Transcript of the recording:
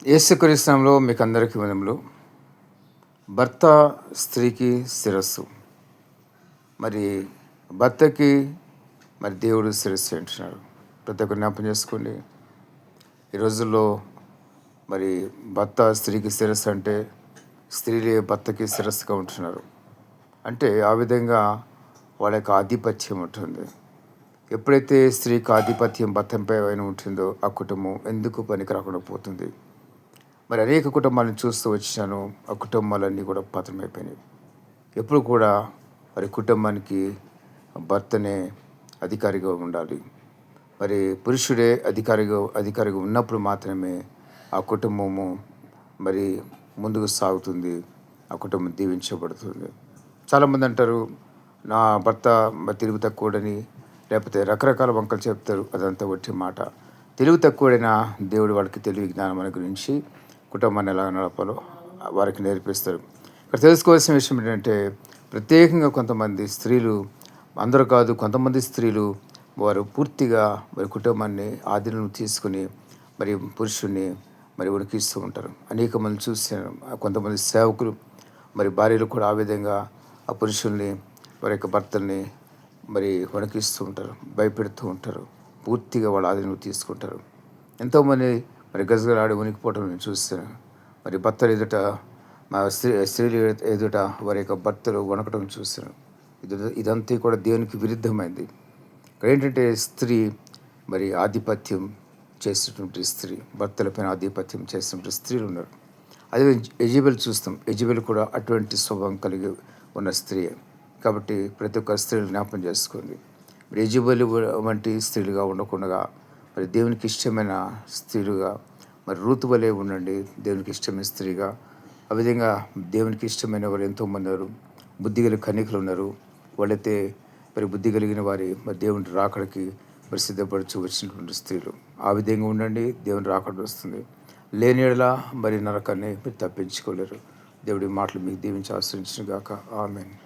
యేసుక్రీస్తు నామములో మీకు అందరికీ వందనములు. భర్త స్త్రీకి శిరస్సు. మరి భర్తకి దేవుడు శిరస్సు అంటున్నాడు. ప్రతి ఒక్కరు జ్ఞాపకం చేసుకోండి. ఈ రోజుల్లో మరి భర్త స్త్రీకి శిరస్సు అంటే స్త్రీలే భర్తకి శిరస్సుగా ఉంటున్నారు. అంటే ఆ విధంగా వాళ్ళ యొక్క ఆధిపత్యం ఉంటుంది. ఎప్పుడైతే స్త్రీకి ఆధిపత్యం భర్తపై ఉంటుందో ఆ కుటుంబం ఎందుకు పనికి రాకుండా పోతుంది. మరి అనేక కుటుంబాలను చూస్తూ వచ్చాను. ఆ కుటుంబాలన్నీ కూడా పతనమైపోయినాయి. ఎప్పుడు కూడా మరి కుటుంబానికి భర్తనే అధికారిగా ఉండాలి. మరి పురుషుడే అధికారిగా ఉన్నప్పుడు మాత్రమే ఆ కుటుంబము మరి ముందుకు సాగుతుంది. ఆ కుటుంబం దీవించబడుతుంది. చాలామంది అంటారు, నా భర్త తెలివి తక్కువడని, లేకపోతే రకరకాల వంకలు చెప్తారు. అదంతా వట్టి మాట. తెలివి తక్కువడైనా దేవుడు వాళ్ళకి తెలివి జ్ఞానం గురించి కుటుంబాన్ని ఎలా నడపాలో వారికి నేర్పిస్తారు. ఇక్కడ తెలుసుకోవాల్సిన విషయం ఏంటంటే, ప్రత్యేకంగా కొంతమంది స్త్రీలు, అందరూ కాదు, కొంతమంది స్త్రీలు వారు పూర్తిగా మరి కుటుంబాన్ని ఆధీనం తీసుకుని మరి పురుషుణ్ణి మరి ఉడికిస్తూ ఉంటారు. అనేక మంది చూసాను. కొంతమంది సేవకులు మరి భార్యలు కూడా ఆ విధంగా ఆ పురుషుల్ని, వారి యొక్క భర్తల్ని మరి వణికిస్తూ ఉంటారు, భయపెడుతూ ఉంటారు. పూర్తిగా వాళ్ళ ఆధీనం తీసుకుంటారు. ఎంతోమంది మరి గజగలాడి వణికిపోవటం నేను చూస్తాను. మరి భర్తలు ఎదుట, మా స్త్రీలు ఎదుట వారి యొక్క భర్తలు వణకటం చూస్తాను. ఇదంతా కూడా దేవునికి విరుద్ధమైంది. ఇక్కడ ఏంటంటే, స్త్రీ మరి ఆధిపత్యం చేసినటువంటి స్త్రీ, భర్తలపైన ఆధిపత్యం చేసినటువంటి స్త్రీలు ఉన్నారు. అదే యెజబెల్ చూస్తాం. యెజబెల్ కూడా అటువంటి స్వభావం కలిగి ఉన్న స్త్రీ. కాబట్టి ప్రతి ఒక్క స్త్రీలు జ్ఞాపకం చేసుకోండి. మరి యెజబెల్ వంటి స్త్రీలుగా ఉండకుండా మరి దేవునికి ఇష్టమైన స్త్రీలుగా మరి రూతు వలె ఉండండి. దేవునికి ఇష్టమైన స్త్రీగా. ఆ విధంగా దేవునికి ఇష్టమైన వారు ఎంతోమంది ఉన్నారు. బుద్ధి కలిగిన కన్యకలు ఉన్నారు. వాళ్ళైతే మరి బుద్ధి కలిగిన వారి మరి దేవుని రాకడికి మరి సిద్ధపడుచు వచ్చినటువంటి స్త్రీలు. ఆ విధంగా ఉండండి. దేవుని రాకడ వస్తుంది. లేని యెడల మరి నరకాన్ని మీరు తప్పించుకోలేరు. దేవుడి మాటలు మీకు దీవించి ఆశ్రయించును గాక. ఆమేన్.